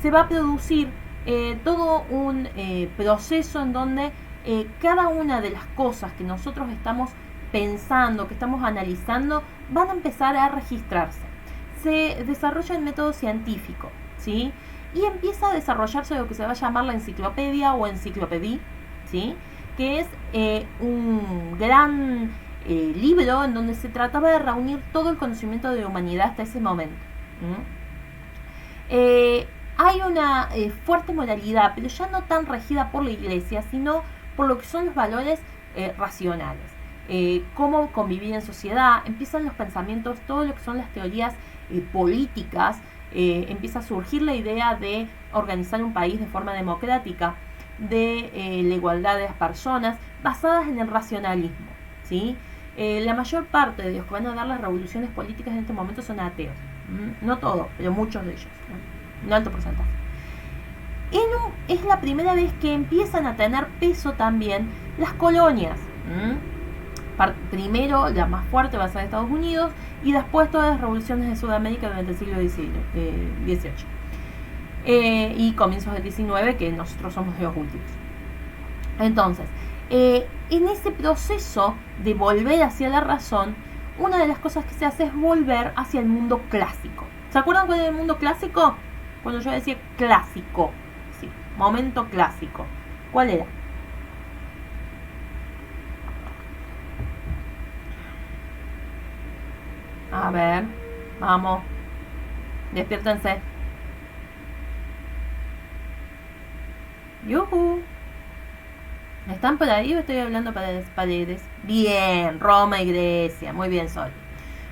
se va a producir todo un proceso en donde cada una de las cosas que nosotros estamos pensando, que estamos analizando, van a empezar a registrarse. Se desarrolla el método científico, ¿sí? Y empieza a desarrollarse lo que se va a llamar la enciclopedia o enciclopedía, ¿sí? Que es un gran libro en donde se trataba de reunir todo el conocimiento de la humanidad hasta ese momento. Hay una fuerte moralidad, pero ya no tan regida por la iglesia, sino por lo que son los valores racionales. Cómo convivir en sociedad, empiezan los pensamientos, todo lo que son las teorías políticas, empieza a surgir la idea de organizar un país de forma democrática, de la igualdad de las personas, basadas en el racionalismo, ¿sí? La mayor parte de los que van a dar las revoluciones políticas en este momento son ateos. No todos, pero muchos de ellos, un alto porcentaje. Es la primera vez que empiezan a tener peso también las colonias. Primero, la más fuerte va a ser Estados Unidos, y después todas las revoluciones de Sudamérica durante el siglo XVIII. Y comienzos del XIX, que nosotros somos de los últimos. Entonces, en ese proceso de volver hacia la razón, una de las cosas que se hace es volver hacia el mundo clásico. ¿Se acuerdan cuál era el mundo clásico? Cuando yo decía clásico, sí, momento clásico. ¿Cuál era? A ver, vamos, despiértense. ¡Yuhu! ¿Están por ahí o estoy hablando para las paredes? Bien, Roma y Grecia. Muy bien, Sol.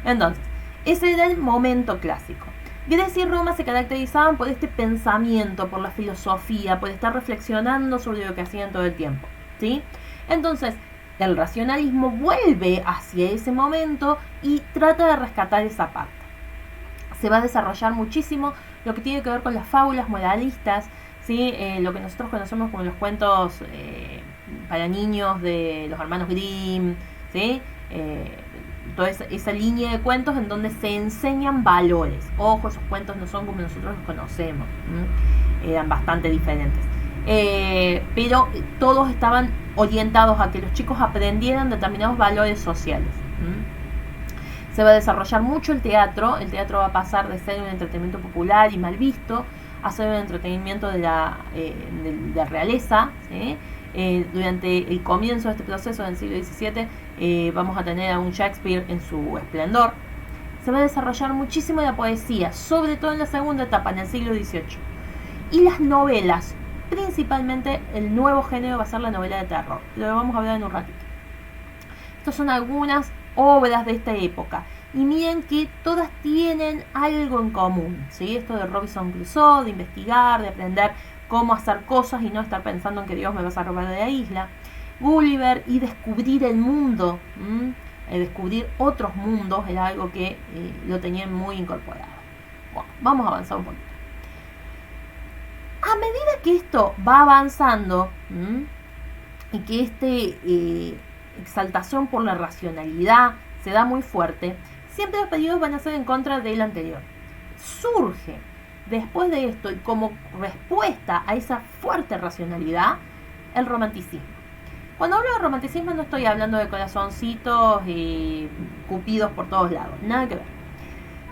Entonces, ese era el momento clásico. Grecia y Roma se caracterizaban por este pensamiento, por la filosofía, por estar reflexionando sobre lo que hacían todo el tiempo, ¿sí? Entonces, el racionalismo vuelve hacia ese momento y trata de rescatar esa parte. Se va a desarrollar muchísimo lo que tiene que ver con las fábulas moralistas, ¿sí? Lo que nosotros conocemos como los cuentos para niños de los hermanos Grimm, ¿sí? Toda esa línea de cuentos en donde se enseñan valores. Ojo, esos cuentos no son como nosotros los conocemos, eran bastante diferentes. Pero todos estaban orientados a que los chicos aprendieran determinados valores sociales. Se va a desarrollar mucho el teatro va a pasar de ser un entretenimiento popular y mal visto a ser un entretenimiento de la realeza, ¿sí? Durante el comienzo de este proceso del siglo XVII vamos a tener a un Shakespeare en su esplendor. Se va a desarrollar muchísimo la poesía, sobre todo en la segunda etapa, en el siglo XVIII. Y las novelas, principalmente el nuevo género va a ser la novela de terror. Lo vamos a hablar en un ratito. Estas son algunas obras de esta época. Y miren que todas tienen algo en común, ¿sí? Esto de Robinson Crusoe, de investigar, de aprender cómo hacer cosas y no estar pensando en que Dios me va a robar de la isla. Gulliver y descubrir el mundo, descubrir otros mundos era algo que lo tenían muy incorporado. Bueno, vamos a avanzar un poquito. A medida que esto va avanzando y que esta exaltación por la racionalidad se da muy fuerte, siempre los periodos van a ser en contra del anterior. Surge después de esto y como respuesta a esa fuerte racionalidad, el romanticismo. Cuando hablo de romanticismo no estoy hablando de corazoncitos y cupidos por todos lados, nada que ver.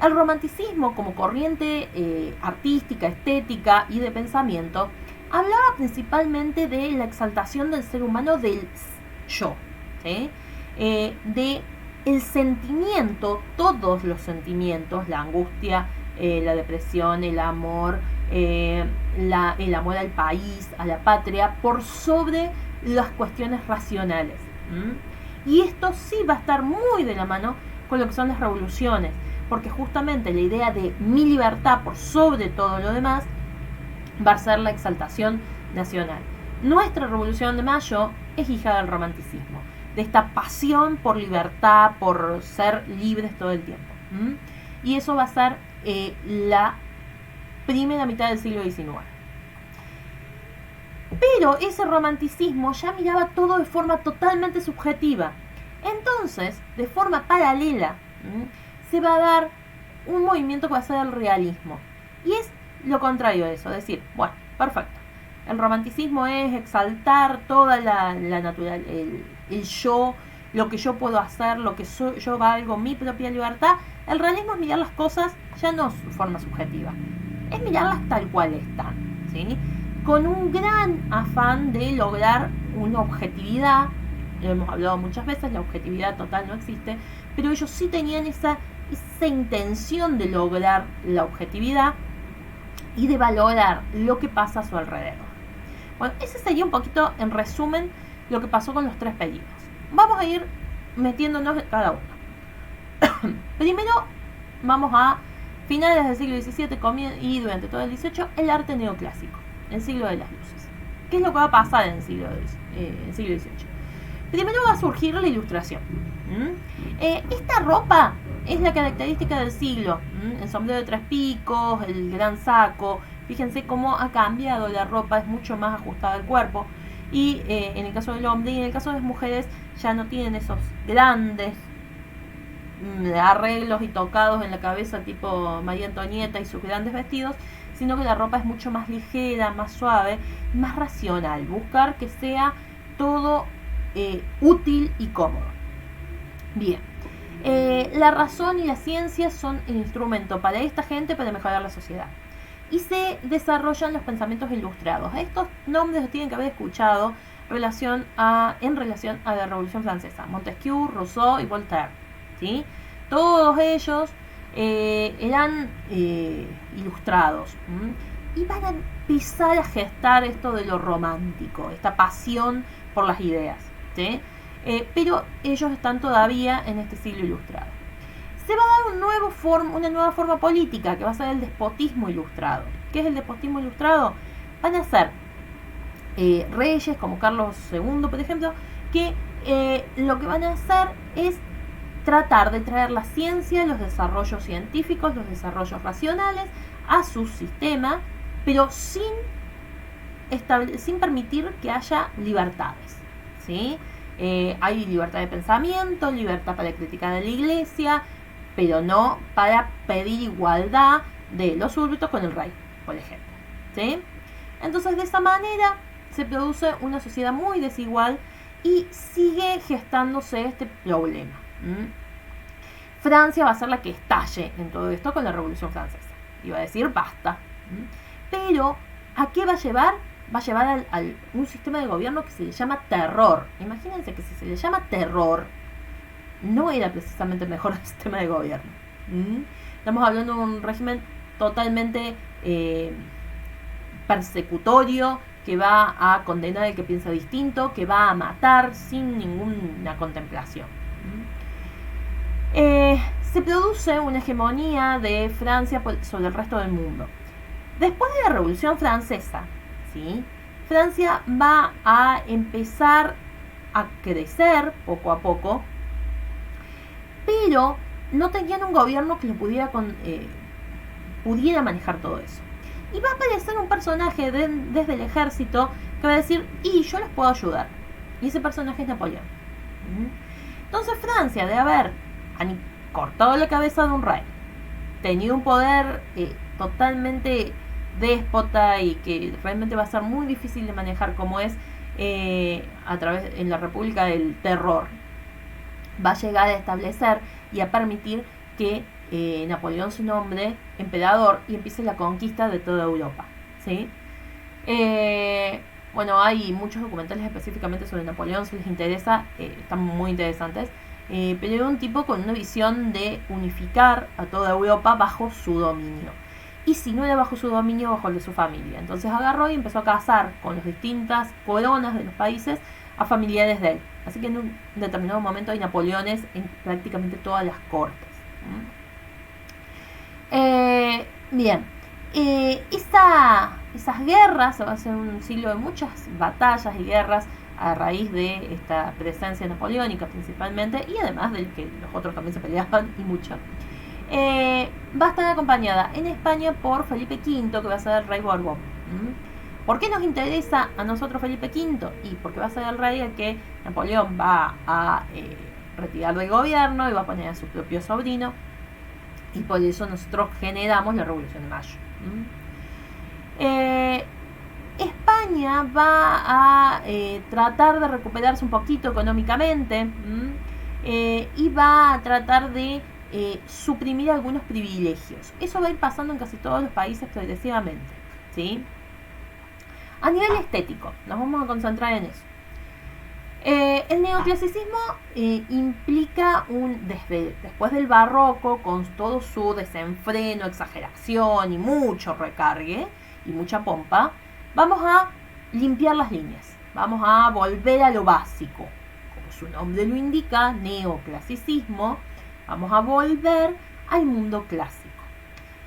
El romanticismo como corriente artística, estética y de pensamiento hablaba principalmente de la exaltación del ser humano del yo, ¿sí? De el sentimiento, todos los sentimientos, la angustia, la depresión, el amor, el amor al país, a la patria, por sobre las cuestiones racionales. Y esto sí va a estar muy de la mano con lo que son las revoluciones, porque justamente la idea de mi libertad por sobre todo lo demás va a ser la exaltación nacional. Nuestra Revolución de Mayo es hija del romanticismo, de esta pasión por libertad, por ser libres todo el tiempo. Y eso va a ser la primera mitad del siglo XIX. Pero ese romanticismo ya miraba todo de forma totalmente subjetiva. Entonces, de forma paralela, se va a dar un movimiento que va a ser el realismo. Y es lo contrario de eso, decir, bueno, perfecto. El romanticismo es exaltar toda la natural, el yo, lo que yo puedo hacer, lo que yo valgo, mi propia libertad. El realismo es mirar las cosas ya no de forma subjetiva, es mirarlas tal cual están, ¿sí? Con un gran afán de lograr una objetividad. Lo hemos hablado muchas veces, la objetividad total no existe, pero ellos sí tenían esa intención de lograr la objetividad y de valorar lo que pasa a su alrededor. Bueno, ese sería un poquito, en resumen, lo que pasó con los tres periodos. Vamos a ir metiéndonos en cada uno. Primero, vamos a finales del siglo XVII y durante todo el XVIII, el arte neoclásico, el siglo de las luces. ¿Qué es lo que va a pasar en el siglo XVIII? Primero va a surgir la ilustración. Esta ropa es la característica del siglo. El sombrero de 3 picos, el gran saco. Fíjense cómo ha cambiado la ropa, es mucho más ajustada al cuerpo. Y en el caso del hombre y en el caso de las mujeres ya no tienen esos grandes arreglos y tocados en la cabeza tipo María Antonieta y sus grandes vestidos, sino que la ropa es mucho más ligera, más suave, más racional. Buscar que sea todo útil y cómodo. Bien. La razón y la ciencia son el instrumento para esta gente para mejorar la sociedad. Y se desarrollan los pensamientos ilustrados. Estos nombres los tienen que haber escuchado en relación a la Revolución Francesa. Montesquieu, Rousseau y Voltaire, ¿sí? Todos ellos eran ilustrados. Y van a empezar a gestar esto de lo romántico, esta pasión por las ideas, ¿sí? Pero ellos están todavía en este siglo ilustrado. Se va a dar una nueva forma política, que va a ser el despotismo ilustrado. ¿Qué es el despotismo ilustrado? Van a ser reyes como Carlos II, por ejemplo, que lo que van a hacer es tratar de traer la ciencia, los desarrollos científicos, los desarrollos racionales a su sistema, pero sin permitir que haya libertades, ¿sí? Hay libertad de pensamiento, libertad para criticar a la iglesia, pero no para pedir igualdad de los súbditos con el rey, por ejemplo, ¿sí? Entonces, de esa manera se produce una sociedad muy desigual y sigue gestándose este problema. Francia va a ser la que estalle en todo esto con la Revolución Francesa y va a decir basta. Pero, ¿a qué va a llevar? Va a llevar a un sistema de gobierno que se le llama terror. Imagínense que si se le llama terror, no era precisamente el mejor sistema de gobierno. Estamos hablando de un régimen totalmente persecutorio, que va a condenar al que piensa distinto, que va a matar sin ninguna contemplación. Se produce una hegemonía de Francia sobre el resto del mundo. Después de la Revolución Francesa, ¿sí? Francia va a empezar a crecer poco a poco, pero no tenían un gobierno que lo pudiera manejar todo eso. Y va a aparecer un personaje desde el ejército que va a decir, y yo les puedo ayudar. Y ese personaje es Napoleón. Entonces Francia, de haber cortado la cabeza de un rey, tenido un poder totalmente déspota y que realmente va a ser muy difícil de manejar, como es en la República del Terror, va a llegar a establecer y a permitir que Napoleón se nombre emperador y empiece la conquista de toda Europa, ¿sí? Bueno, hay muchos documentales específicamente sobre Napoleón, si les interesa, están muy interesantes, pero era un tipo con una visión de unificar a toda Europa bajo su dominio. Y si no era bajo su dominio, bajo el de su familia. Entonces agarró y empezó a casar con las distintas coronas de los países a familiares de él. Así que en un determinado momento hay Napoleones en prácticamente todas las cortes. Bien, esas guerras, va a ser un siglo de muchas batallas y guerras a raíz de esta presencia napoleónica principalmente, y además de que los otros también se peleaban y mucho. Va a estar acompañada en España por Felipe V, que va a ser el rey Borbón. ¿Por qué nos interesa a nosotros Felipe V? Y porque va a ser el rey al que Napoleón va a retirar del gobierno y va a poner a su propio sobrino, y por eso nosotros generamos la Revolución de Mayo. España va a tratar de recuperarse un poquito económicamente y va a tratar de suprimir algunos privilegios. Eso va a ir pasando en casi todos los países progresivamente, ¿sí? A nivel estético, nos vamos a concentrar en eso. El neoclasicismo implica después del barroco, con todo su desenfreno, exageración y mucho recargue y mucha pompa, vamos a limpiar las líneas, vamos a volver a lo básico, como su nombre lo indica, neoclasicismo, vamos a volver al mundo clásico.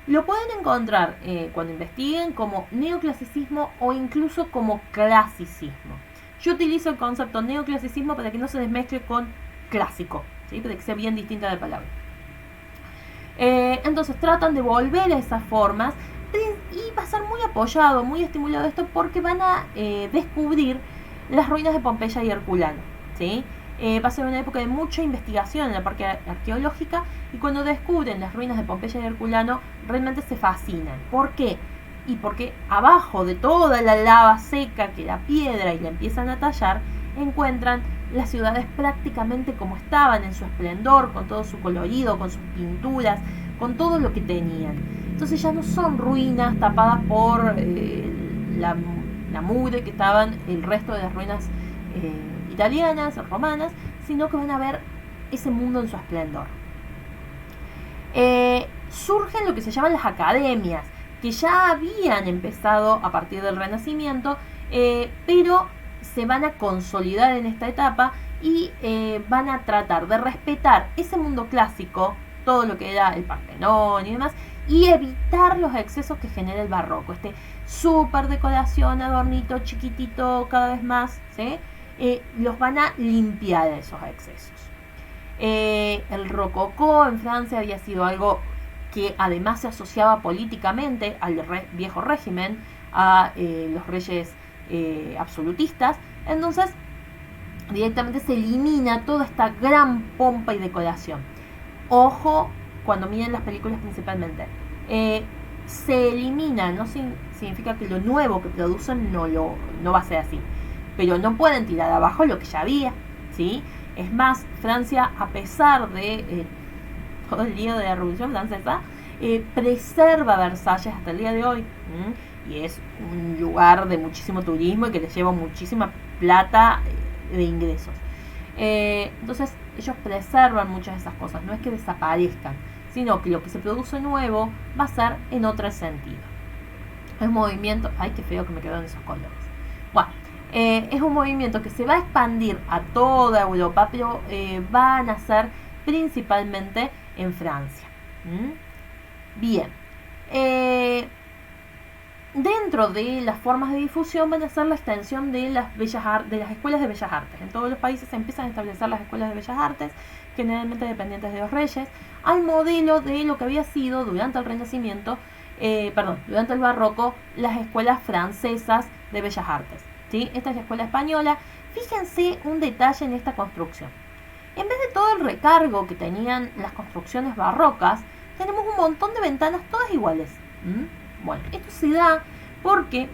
Lo pueden encontrar cuando investiguen como neoclasicismo o incluso como clasicismo. Yo utilizo el concepto neoclasicismo para que no se desmezcle con clásico, ¿sí? Para que sea bien distinta la palabra. Entonces tratan de volver a esas formas y va a ser muy apoyado, muy estimulado esto porque van a descubrir las ruinas de Pompeya y Herculano, ¿sí? Va a ser una época de mucha investigación en la parte arqueológica y cuando descubren las ruinas de Pompeya y Herculano realmente se fascinan. ¿Por qué? Y porque abajo de toda la lava seca que era piedra y la empiezan a tallar, encuentran las ciudades prácticamente como estaban en su esplendor, con todo su colorido, con sus pinturas, con todo lo que tenían. Entonces ya no son ruinas tapadas por la mugre que estaban el resto de las ruinas italianas, romanas, sino que van a ver ese mundo en su esplendor. Surgen lo que se llaman las academias, que ya habían empezado a partir del Renacimiento, pero se van a consolidar en esta etapa y van a tratar de respetar ese mundo clásico, todo lo que era el Partenón y demás, y evitar los excesos que genera el barroco, súper decoración, adornito, chiquitito, cada vez más, ¿sí? Los van a limpiar esos excesos. El rococó en Francia había sido algo que además se asociaba políticamente al viejo régimen, a los reyes absolutistas. Entonces directamente se elimina toda esta gran pompa y decoración. Ojo cuando miren las películas principalmente, se elimina, no significa que lo nuevo que producen no va a ser así, pero no pueden tirar abajo lo que ya había, ¿sí? Es más, Francia, a pesar de todo el lío de la Revolución Francesa, preserva Versalles hasta el día de hoy, y es un lugar de muchísimo turismo y que les lleva muchísima plata de ingresos. Entonces ellos preservan muchas de esas cosas, no es que desaparezcan, sino que lo que se produce nuevo va a ser en otro sentido. Es un movimiento, ay, qué feo que me quedaron esos colores. Bueno, es un movimiento que se va a expandir a toda Europa, pero va a nacer principalmente en Francia. Bien, dentro de las formas de difusión van a ser la extensión de las escuelas de bellas artes. En todos los países se empiezan a establecer las escuelas de bellas artes, generalmente dependientes de los reyes, al modelo de lo que había sido durante el Renacimiento, durante el Barroco, las escuelas francesas de bellas artes, ¿sí? Esta es la escuela española. Fíjense un detalle en esta construcción. En vez de todo el recargo que tenían las construcciones barrocas, tenemos un montón de ventanas todas iguales. Bueno, esto se da porque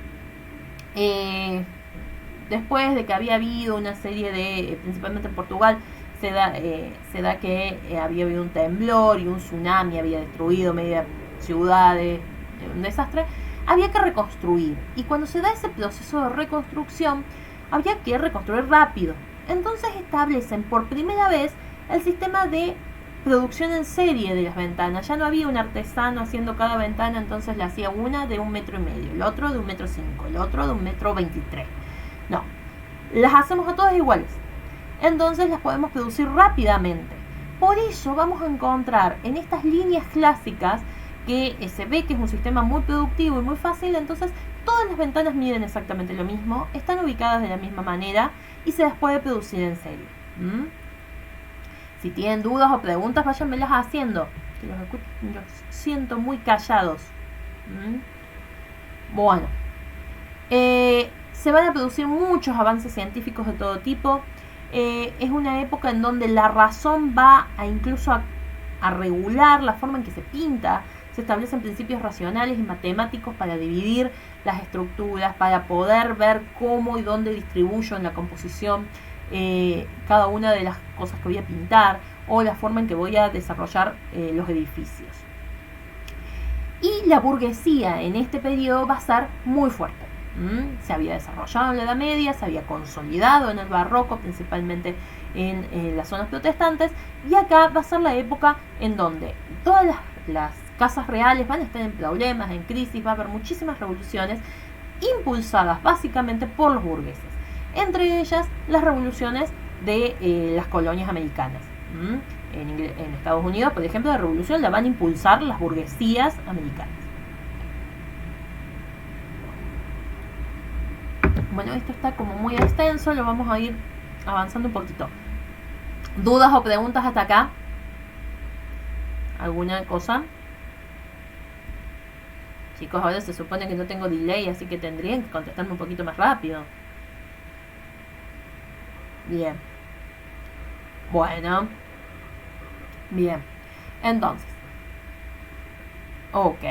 después de que había habido una serie de, principalmente en Portugal, se da que había habido un temblor y un tsunami había destruido media ciudades, un desastre, había que reconstruir. Y cuando se da ese proceso de reconstrucción, había que reconstruir rápido. Entonces establecen por primera vez el sistema de producción en serie de las ventanas. Ya no había un artesano haciendo cada ventana, entonces le hacía una de 1,5 metros, el otro de 1,5 metros, el otro de 1,23 metros. No, las hacemos a todas iguales. Entonces las podemos producir rápidamente. Por eso vamos a encontrar en estas líneas clásicas que se ve que es un sistema muy productivo y muy fácil. Entonces todas las ventanas miden exactamente lo mismo, están ubicadas de la misma manera y se las puede producir en serie. Si tienen dudas o preguntas, váyanmelas haciendo, que los siento muy callados. Bueno, se van a producir muchos avances científicos de todo tipo. Es una época en donde la razón va a incluso a regular la forma en que se pinta. Se establecen principios racionales y matemáticos para dividir las estructuras, para poder ver cómo y dónde distribuyo en la composición cada una de las cosas que voy a pintar o la forma en que voy a desarrollar los edificios. Y la burguesía en este periodo va a ser muy fuerte. Se había desarrollado en la Edad Media, se había consolidado en el Barroco, principalmente en las zonas protestantes, y acá va a ser la época en donde todas las casas reales van a estar en problemas, en crisis, va a haber muchísimas revoluciones impulsadas básicamente por los burgueses, entre ellas las revoluciones de las colonias americanas. En Estados Unidos, por ejemplo, la revolución la van a impulsar las burguesías americanas. Bueno, esto está como muy extenso, lo vamos a ir avanzando un poquito. ¿Dudas o preguntas hasta acá? ¿Alguna cosa? Chicos, ahora se supone que no tengo delay, así que tendrían que contestarme un poquito más rápido. Bien. Bueno. Bien. Entonces. Ok.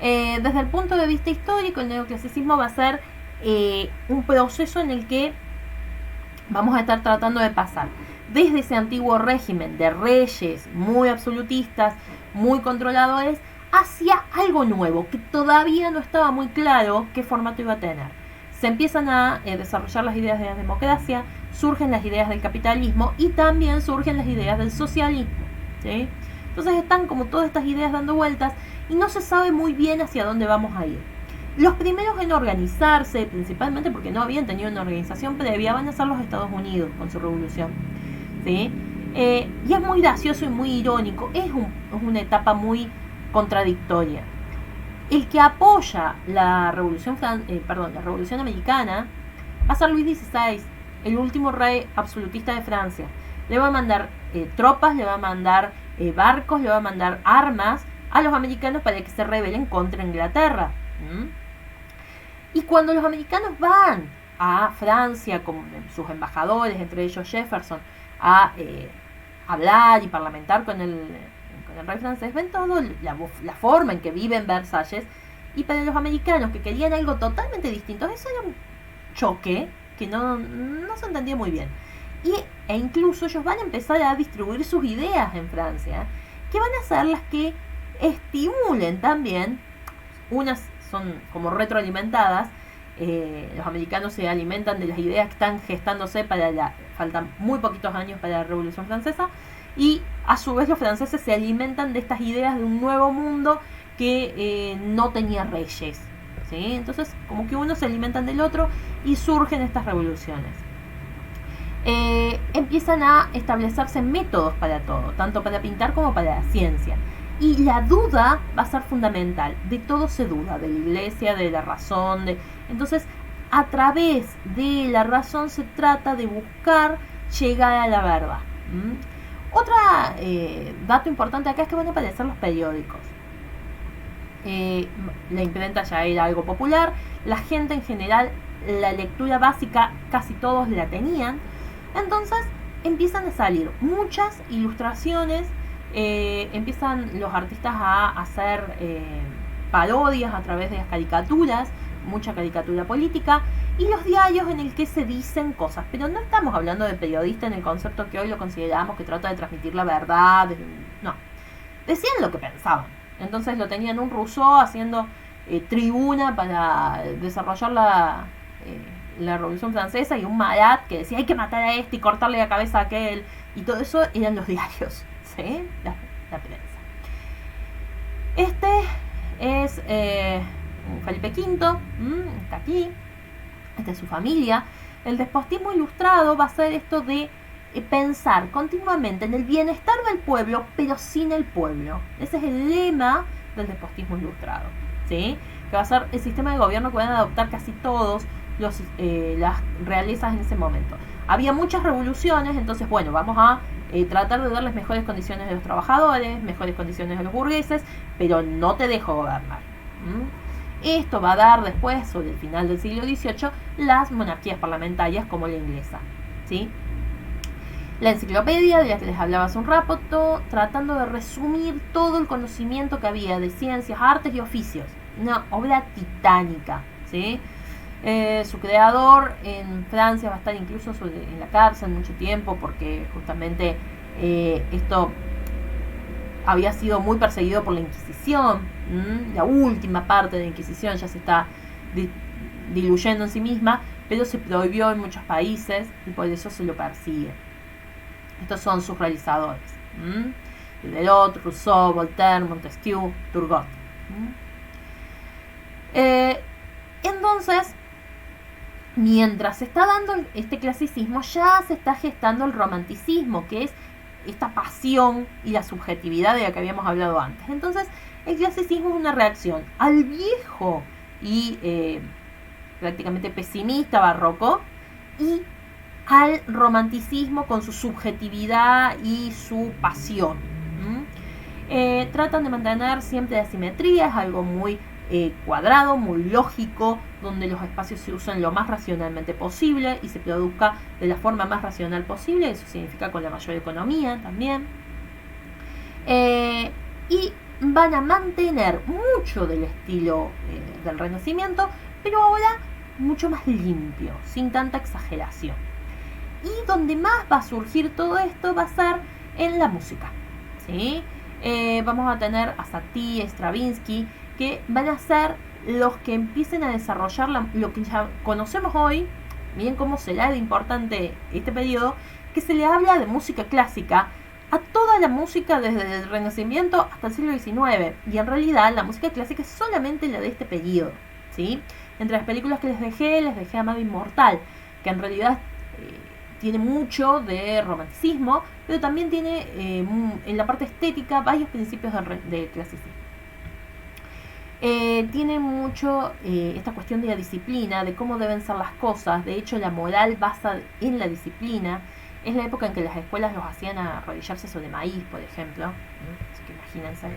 Desde el punto de vista histórico, el neoclasicismo va a ser un proceso en el que vamos a estar tratando de pasar desde ese antiguo régimen de reyes muy absolutistas, muy controladores, hacia algo nuevo que todavía no estaba muy claro qué formato iba a tener. Se empiezan a desarrollar las ideas de la democracia, surgen las ideas del capitalismo y también surgen las ideas del socialismo, ¿sí? Entonces están como todas estas ideas dando vueltas y no se sabe muy bien hacia dónde vamos a ir. Los primeros en organizarse, principalmente porque no habían tenido una organización previa, van a ser los Estados Unidos con su revolución, ¿sí? Y es muy gracioso y muy irónico, es una etapa muy contradictoria. El que apoya la revolución americana va a ser Luis XVI, el último rey absolutista de Francia. Le va a mandar tropas, le va a mandar barcos, le va a mandar armas a los americanos para que se rebelen contra Inglaterra. Y cuando los americanos van a Francia con sus embajadores, entre ellos Jefferson, a hablar y parlamentar con el rey francés, ven todo la forma en que vive en Versalles, y para los americanos que querían algo totalmente distinto, eso era un choque que no se entendía muy bien. E incluso ellos van a empezar a distribuir sus ideas en Francia, que van a ser las que estimulen también, unas son como retroalimentadas, los americanos se alimentan de las ideas que están gestándose faltan muy poquitos años para la Revolución Francesa, y a su vez los franceses se alimentan de estas ideas de un nuevo mundo que no tenía reyes, ¿sí? Entonces como que uno se alimentan del otro y surgen estas revoluciones. Empiezan a establecerse métodos para todo, tanto para pintar como para la ciencia. Y la duda va a ser fundamental. De todo se duda, de la iglesia, de la razón. Entonces, a través de la razón se trata de buscar llegar a la verdad. Otro dato importante acá es que van a aparecer los periódicos. La imprenta ya era algo popular. La gente en general, la lectura básica, casi todos la tenían. Entonces, empiezan a salir muchas ilustraciones. Empiezan los artistas a hacer parodias a través de las caricaturas, mucha caricatura política, y los diarios en el que se dicen cosas, pero no estamos hablando de periodista en el concepto que hoy lo consideramos, que trata de transmitir la verdad, no, decían lo que pensaban. Entonces lo tenían un Rousseau haciendo tribuna para desarrollar la Revolución Francesa, y un Marat que decía hay que matar a este y cortarle la cabeza a aquel, y todo eso eran los diarios, ¿sí? La prensa. Este es Felipe V, está aquí, esta es su familia. El despotismo ilustrado va a ser esto de pensar continuamente en el bienestar del pueblo, pero sin el pueblo. Ese es el lema del despotismo ilustrado, ¿sí? Que va a ser el sistema de gobierno que van a adoptar casi todos las realezas en ese momento. Había muchas revoluciones, entonces bueno, vamos a tratar de darles mejores condiciones a los trabajadores, mejores condiciones a los burgueses, pero no te dejo gobernar. Esto va a dar después, sobre el final del siglo XVIII, las monarquías parlamentarias como la inglesa, ¿sí? La enciclopedia de la que les hablaba hace un rato, tratando de resumir todo el conocimiento que había de ciencias, artes y oficios, una obra titánica, ¿sí? Su creador en Francia va a estar incluso en la cárcel mucho tiempo porque justamente esto había sido muy perseguido por la Inquisición. La última parte de la Inquisición ya se está diluyendo en sí misma, pero se prohibió en muchos países y por eso se lo persigue. Estos son sus realizadores: Diderot, Rousseau, Voltaire, Montesquieu, Turgot. Entonces, mientras se está dando este clasicismo, ya se está gestando el romanticismo, que es esta pasión y la subjetividad de la que habíamos hablado antes. Entonces, el clasicismo es una reacción al viejo y prácticamente pesimista barroco y al romanticismo con su subjetividad y su pasión. Tratan de mantener siempre la simetría, es algo muy cuadrado, muy lógico, donde los espacios se usan lo más racionalmente posible y se produzca de la forma más racional posible. Eso significa con la mayor economía también. Y van a mantener mucho del estilo del Renacimiento, pero ahora mucho más limpio, sin tanta exageración. Y donde más va a surgir todo esto va a ser en la música, ¿sí? Vamos a tener a Satie, Stravinsky, que van a ser los que empiecen a desarrollar lo que ya conocemos hoy. Miren cómo será de importante este periodo, que se le habla de música clásica a toda la música desde el Renacimiento hasta el siglo XIX. Y en realidad la música clásica es solamente la de este periodo, ¿sí? Entre las películas que les dejé Amado Inmortal, que en realidad tiene mucho de romanticismo, pero también tiene en la parte estética varios principios de clasicismo. Tiene mucho esta cuestión de la disciplina, de cómo deben ser las cosas. De hecho, la moral basa en la disciplina. Es la época en que las escuelas los hacían arrodillarse sobre maíz, por ejemplo. Así que imagínense.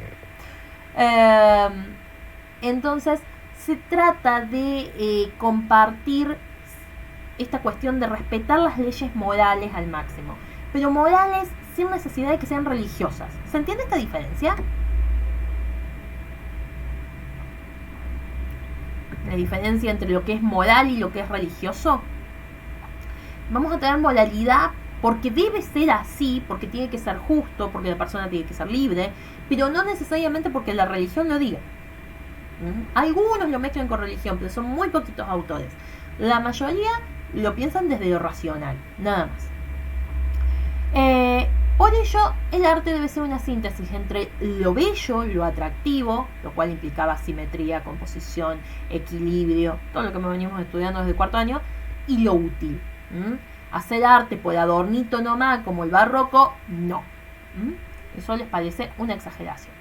Entonces, se trata de compartir esta cuestión de respetar las leyes morales al máximo, pero morales sin necesidad de que sean religiosas. ¿Se entiende esta diferencia? La diferencia entre lo que es moral y lo que es religioso. Vamos a tener moralidad porque debe ser así, porque tiene que ser justo, porque la persona tiene que ser libre, pero no necesariamente porque la religión lo diga. Algunos lo mezclan con religión, pero son muy poquitos autores. La mayoría lo piensan desde lo racional, nada más. Por ello, el arte debe ser una síntesis entre lo bello, lo atractivo, lo cual implicaba simetría, composición, equilibrio, todo lo que me venimos estudiando desde cuarto año, y lo útil. Hacer arte por adornito nomás, como el barroco, no. Eso les parece una exageración.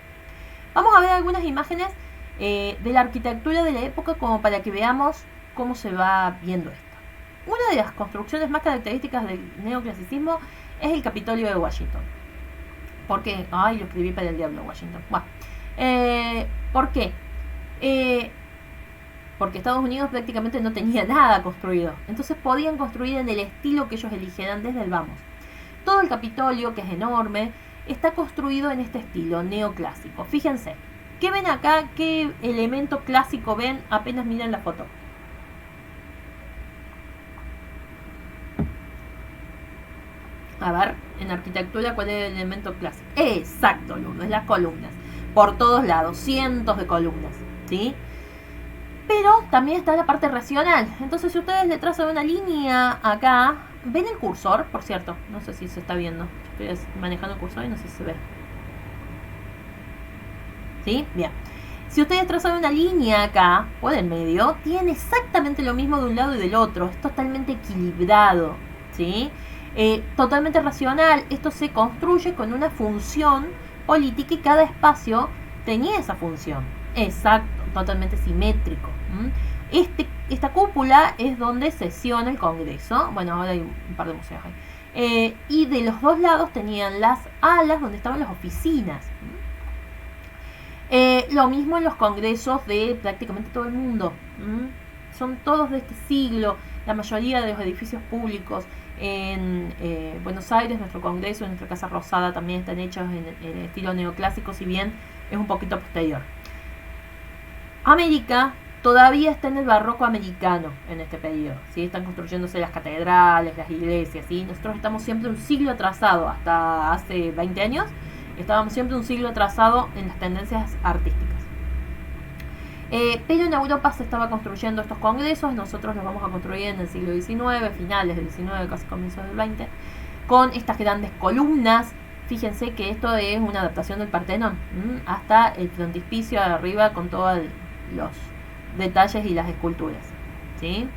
Vamos a ver algunas imágenes de la arquitectura de la época como para que veamos cómo se va viendo esto. Una de las construcciones más características del neoclasicismo es el Capitolio de Washington. ¿Por qué? Ay, lo escribí para el diablo, Washington. Bueno, ¿por qué? Porque Estados Unidos prácticamente no tenía nada construido. Entonces podían construir en el estilo que ellos eligieran desde el vamos. Todo el Capitolio, que es enorme, está construido en este estilo neoclásico. Fíjense, ¿qué ven acá? ¿Qué elemento clásico ven apenas miran la foto? A ver, en arquitectura, ¿cuál es el elemento clásico? Exacto, Lourdes, las columnas. Por todos lados, cientos de columnas, ¿sí? Pero también está la parte racional. Entonces, si ustedes le trazan una línea acá, ¿ven el cursor? Por cierto, no sé si se está viendo. Estoy manejando el cursor y no sé si se ve. ¿Sí? Bien. Si ustedes trazan una línea acá, por el medio, tiene exactamente lo mismo de un lado y del otro. Es totalmente equilibrado, ¿sí? Totalmente racional. Esto se construye con una función política y cada espacio tenía esa función. Exacto, totalmente simétrico. Esta cúpula es donde sesiona el Congreso. Bueno, ahora hay un par de museos ahí. Y de los dos lados tenían las alas donde estaban las oficinas. Lo mismo en los congresos de prácticamente todo el mundo. Son todos de este siglo. La mayoría de los edificios públicos en Buenos Aires, nuestro congreso, nuestra Casa Rosada, también están hechos en estilo neoclásico, si bien es un poquito posterior. América todavía está en el barroco americano en este periodo, ¿sí? Están construyéndose las catedrales, las iglesias, ¿sí? Nosotros estamos siempre un siglo atrasado, hasta hace 20 años, estábamos siempre un siglo atrasado en las tendencias artísticas. Pero en Europa se estaba construyendo estos congresos, nosotros los vamos a construir en el siglo XIX, finales del XIX, casi comienzos del XX, con estas grandes columnas. Fíjense que esto es una adaptación del Partenón, hasta el frontispicio de arriba con todos los detalles y las esculturas, ¿sí?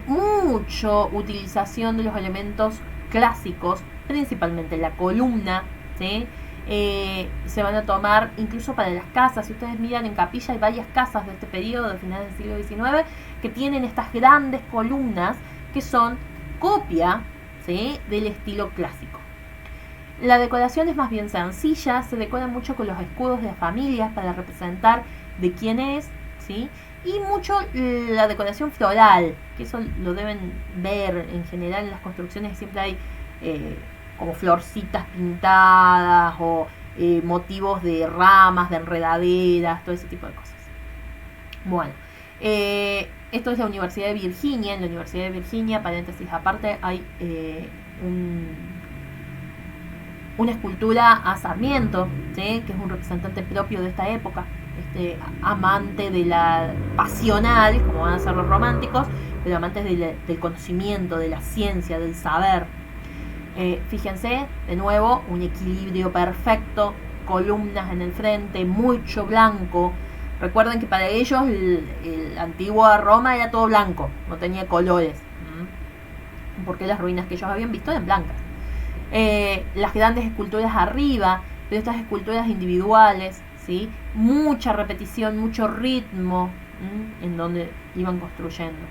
Mucho utilización de los elementos clásicos, principalmente la columna, ¿sí? Se van a tomar incluso para las casas. Si ustedes miran en Capilla, hay varias casas de este periodo, de finales del siglo XIX, que tienen estas grandes columnas que son copia, ¿sí?, del estilo clásico. La decoración es más bien sencilla, se decora mucho con los escudos de las familias para representar de quién es, ¿sí? Y mucho la decoración floral, que eso lo deben ver en general en las construcciones, siempre hay como florcitas pintadas o motivos de ramas, de enredaderas, todo ese tipo de cosas. Bueno, esto es la Universidad de Virginia. En la Universidad de Virginia, paréntesis aparte, hay una escultura a Sarmiento, ¿sí?, que es un representante propio de esta época, amante de la pasional, como van a ser los románticos, pero amantes del conocimiento, de la ciencia, del saber. Fíjense, de nuevo, un equilibrio perfecto, columnas en el frente, mucho blanco. Recuerden que para ellos el antiguo Roma era todo blanco, no tenía colores, porque las ruinas que ellos habían visto eran blancas. Las grandes esculturas arriba, pero estas esculturas individuales, ¿sí?, mucha repetición, mucho ritmo, en donde iban construyendo.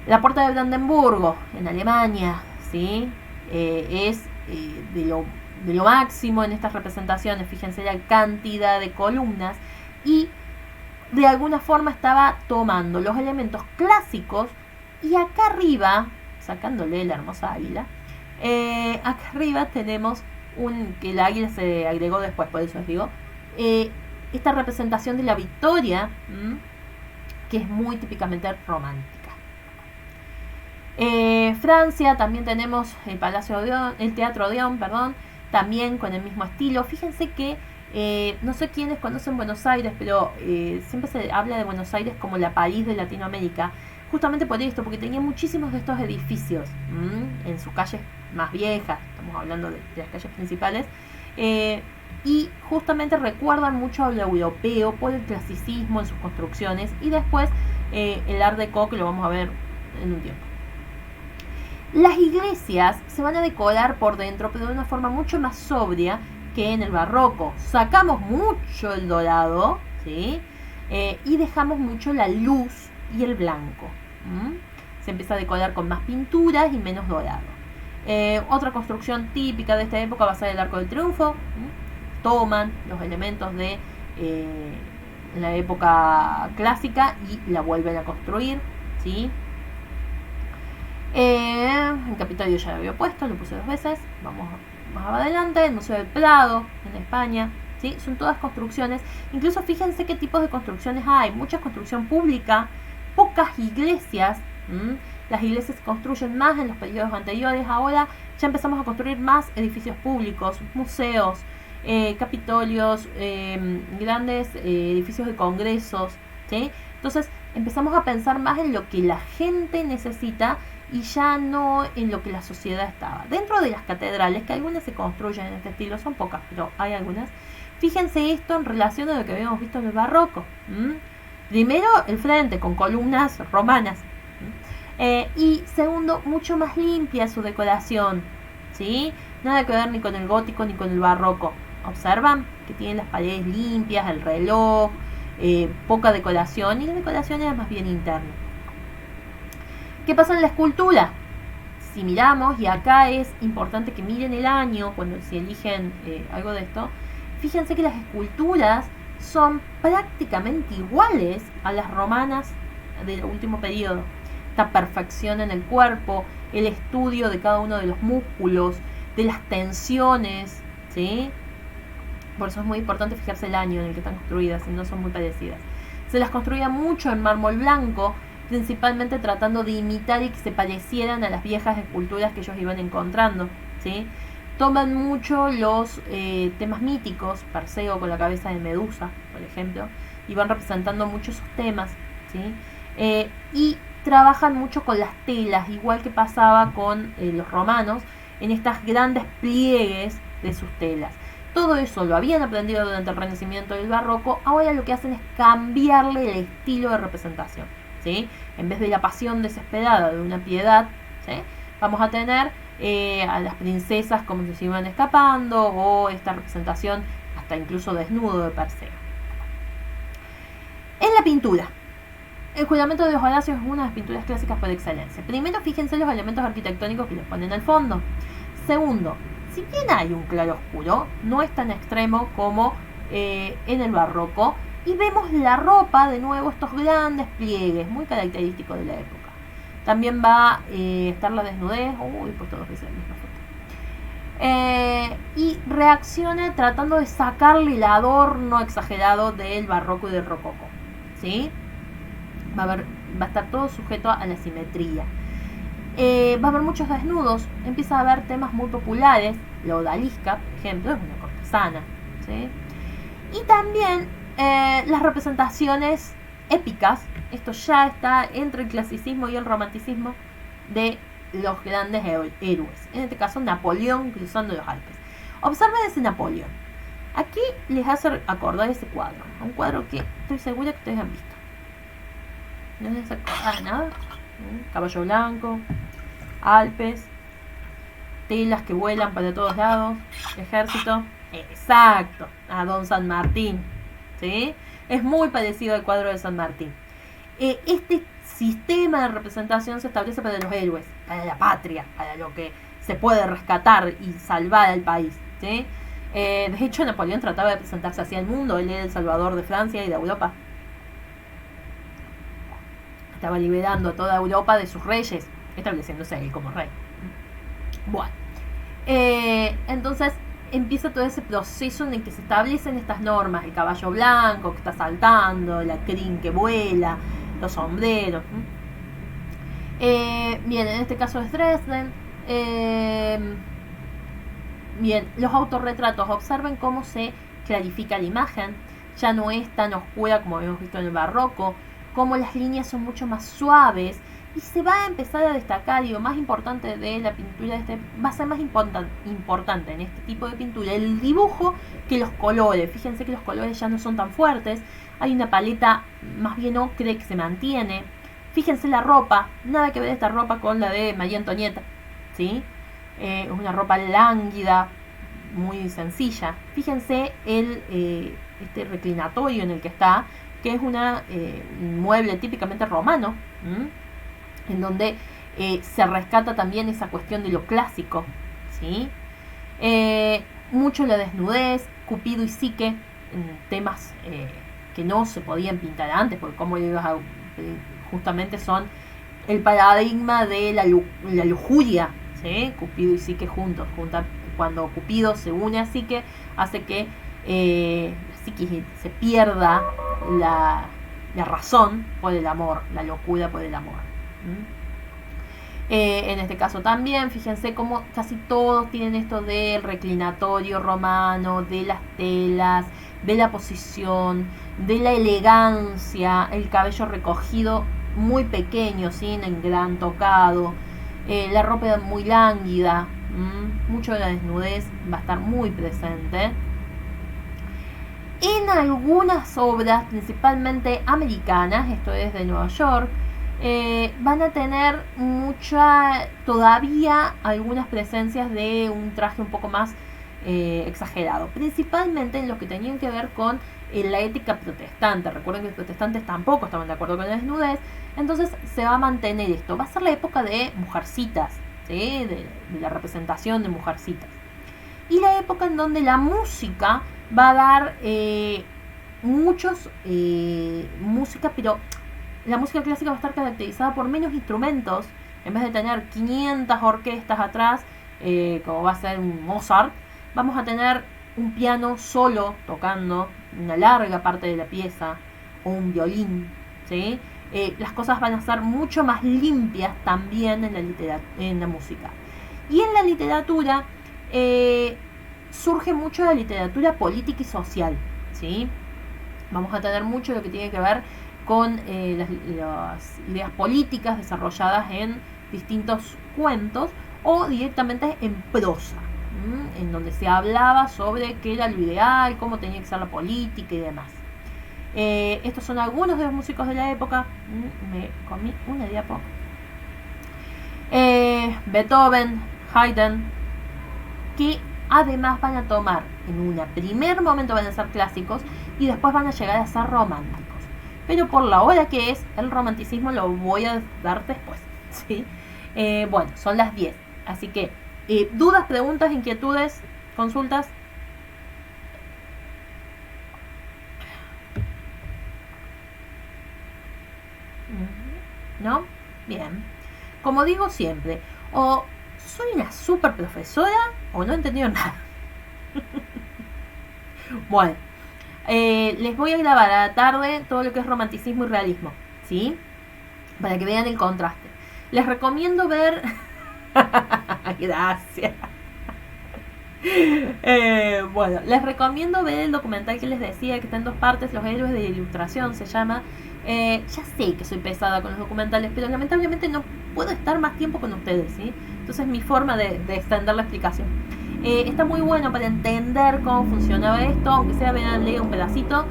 La Puerta de Brandenburgo, en Alemania, ¿sí?, es de lo máximo en estas representaciones. Fíjense la cantidad de columnas, y de alguna forma estaba tomando los elementos clásicos, y acá arriba, sacándole la hermosa águila, acá arriba tenemos que el águila se agregó después, por eso os digo, esta representación de la victoria, que es muy típicamente romántica. Francia, también tenemos el Teatro Odeón, también con el mismo estilo. Fíjense que no sé quiénes conocen Buenos Aires, pero siempre se habla de Buenos Aires como la París de Latinoamérica, justamente por esto, porque tenía muchísimos de estos edificios en sus calles más viejas, estamos hablando de las calles principales, y justamente recuerdan mucho a lo europeo por el clasicismo en sus construcciones, y después el Art Deco, que lo vamos a ver en un tiempo. Las iglesias se van a decorar por dentro, pero de una forma mucho más sobria que en el barroco. Sacamos mucho el dorado, ¿sí?, y dejamos mucho la luz y el blanco. Se empieza a decorar con más pinturas y menos dorado. Otra construcción típica de esta época va a ser el Arco del Triunfo. Toman los elementos de la época clásica y la vuelven a construir, ¿sí? El Capitolio ya lo había puesto, lo puse 2 veces. Vamos más adelante, el Museo del Prado en España, ¿sí? Son todas construcciones. Incluso fíjense qué tipos de construcciones hay. Mucha construcción pública, pocas iglesias. Las iglesias se construyen más en los periodos anteriores. Ahora ya empezamos a construir más edificios públicos, museos, capitolios, grandes edificios de congresos, ¿sí? Entonces empezamos a pensar más en lo que la gente necesita y ya no en lo que la sociedad estaba. Dentro de las catedrales, que algunas se construyen en este estilo, son pocas, pero hay algunas. Fíjense esto en relación a lo que habíamos visto en el barroco. Primero, el frente con columnas romanas. Y segundo, mucho más limpia su decoración, ¿sí? Nada que ver ni con el gótico ni con el barroco. Observan que tienen las paredes limpias, el reloj, poca decoración, y la decoración era más bien interna. ¿Qué pasa en la escultura? Si miramos, y acá es importante que miren el año cuando si eligen algo de esto, fíjense que las esculturas son prácticamente iguales a las romanas del último periodo. Esta perfección en el cuerpo, el estudio de cada uno de los músculos, de las tensiones, ¿sí? Por eso es muy importante fijarse el año en el que están construidas, si no son muy parecidas. Se las construía mucho en mármol blanco, principalmente tratando de imitar y que se parecieran a las viejas esculturas que ellos iban encontrando, ¿sí? Toman mucho los temas míticos, Perseo con la cabeza de Medusa, por ejemplo, y van representando mucho esos temas, ¿sí? Y trabajan mucho con las telas, igual que pasaba con los romanos, en estas grandes pliegues de sus telas. Todo eso lo habían aprendido durante el Renacimiento y el Barroco, ahora lo que hacen es cambiarle el estilo de representación, ¿sí? En vez de la pasión desesperada de una piedad, ¿sí? Vamos a tener a las princesas como que se iban escapando, o esta representación hasta incluso desnudo de Perseo. En la pintura, el juramento de los Horacios es una de las pinturas clásicas por excelencia. Primero, fíjense los elementos arquitectónicos que les ponen al fondo. Segundo, si bien hay un claro oscuro, no es tan extremo como en el barroco, y vemos la ropa, de nuevo, estos grandes pliegues, muy característicos de la época. También va a estar la desnudez, pues todos dicen la misma foto. Y reacciona tratando de sacarle el adorno exagerado del barroco y del rococó, ¿sí? Va a estar todo sujeto a la simetría. Va a haber muchos desnudos, empieza a haber temas muy populares. La odalisca, por ejemplo, es una cortesana, ¿sí? Y también las representaciones épicas. Esto ya está entre el clasicismo y el romanticismo de los grandes héroes. En este caso, Napoleón cruzando los Alpes. Observen ese Napoleón. Aquí les hace acordar ese cuadro. Un cuadro que estoy segura que ustedes han visto. No les acorda nada. Caballo blanco, Alpes, telas que vuelan para todos lados, ejército. Exacto, a Don San Martín, ¿sí? Es muy parecido al cuadro de San Martín. Este sistema de representación se establece para los héroes, para la patria, para lo que se puede rescatar y salvar al país, ¿sí? De hecho, Napoleón trataba de presentarse hacia el mundo. Él era el salvador de Francia y de Europa. Estaba liberando a toda Europa de sus reyes, estableciéndose él como rey. Bueno, entonces empieza todo ese proceso en el que se establecen estas normas: el caballo blanco que está saltando, la crin que vuela, los sombreros. Bien, en este caso es Dresden. Bien, los autorretratos, observen cómo se clarifica la imagen, ya no es tan oscura como habíamos visto en el barroco, como las líneas son mucho más suaves, y se va a empezar a destacar, y lo más importante de la pintura va a ser más importante en este tipo de pintura el dibujo que los colores. Fíjense que los colores ya no son tan fuertes, hay una paleta más bien ocre que se mantiene. Fíjense la ropa, nada que ver esta ropa con la de María Antonieta, ¿sí? Es una ropa lánguida, muy sencilla. Fíjense este reclinatorio en el que está, que es un mueble típicamente romano, en donde se rescata también esa cuestión de lo clásico, ¿sí? Mucho la desnudez, Cupido y Psique, temas que no se podían pintar antes, porque como justamente son el paradigma de la lujuria, ¿sí? Cupido y Psique juntos, cuando Cupido se une a Psique, hace que Psique se pierda la razón por el amor, la locura por el amor. En este caso también, fíjense cómo casi todos tienen esto del reclinatorio romano, de las telas, de la posición, de la elegancia, el cabello recogido muy pequeño, sin el gran tocado, la ropa muy lánguida, mucho de la desnudez va a estar muy presente. En algunas obras, principalmente americanas, esto es de Nueva York, van a tener todavía algunas presencias de un traje un poco más exagerado, principalmente en lo que tenían que ver con la ética protestante. Recuerden que los protestantes tampoco estaban de acuerdo con la desnudez, entonces se va a mantener esto. Va a ser la época de mujercitas, ¿sí? de la representación de mujercitas, y la época en donde la música va a dar música, pero la música clásica va a estar caracterizada por menos instrumentos. En vez de tener 500 orquestas atrás, como va a ser un Mozart, vamos a tener un piano solo tocando una larga parte de la pieza, o un violín, ¿sí? Las cosas van a ser mucho más limpias también en la música. Y en la literatura surge mucho la literatura política y social, ¿sí? Vamos a tener mucho lo que tiene que ver con las ideas políticas desarrolladas en distintos cuentos o directamente en prosa, en donde se hablaba sobre qué era lo ideal, cómo tenía que ser la política y demás. Estos son algunos de los músicos de la época. Me comí una diapo. Beethoven, Haydn, que además van a tomar, en un primer momento van a ser clásicos y después van a llegar a ser románticos. Pero por la hora que es, el romanticismo lo voy a dar después, ¿sí? Bueno, son las 10. Así que, dudas, preguntas, inquietudes, consultas. ¿No? Bien. Como digo siempre, o soy una super profesora o no he entendido nada. Bueno, les voy a grabar a la tarde todo lo que es romanticismo y realismo, ¿sí? Para que vean el contraste. Les recomiendo ver... Gracias. Bueno, les recomiendo ver el documental que les decía, que está en 2 partes, Los héroes de la ilustración se llama. Ya sé que soy pesada con los documentales, pero lamentablemente no puedo estar más tiempo con ustedes, ¿sí? Entonces mi forma de extender la explicación. Está muy bueno para entender cómo funcionaba esto, aunque sea vean, lea un pedacito,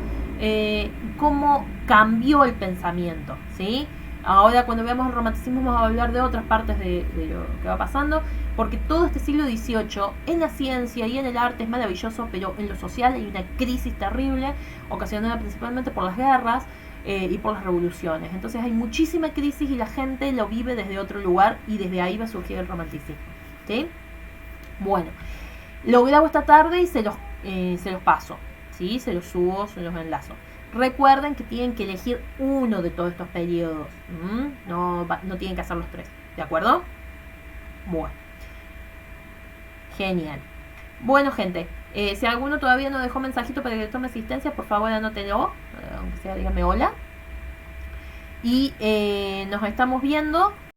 cómo cambió el pensamiento, ¿sí? Ahora cuando veamos el romanticismo vamos a hablar de otras partes de lo que va pasando, porque todo este siglo XVIII en la ciencia y en el arte es maravilloso, pero en lo social hay una crisis terrible, ocasionada principalmente por las guerras y por las revoluciones. Entonces hay muchísima crisis y la gente lo vive desde otro lugar y desde ahí va a surgir el romanticismo, ¿sí? Bueno, lo grabo esta tarde y se los paso, ¿sí? Se los subo, se los enlazo. Recuerden que tienen que elegir uno de todos estos periodos. No tienen que hacer los 3. ¿De acuerdo? Bueno. Genial. Bueno, gente. Si alguno todavía no dejó mensajito para que le tome asistencia, por favor anótelo. Aunque sea, dígame hola. Y nos estamos viendo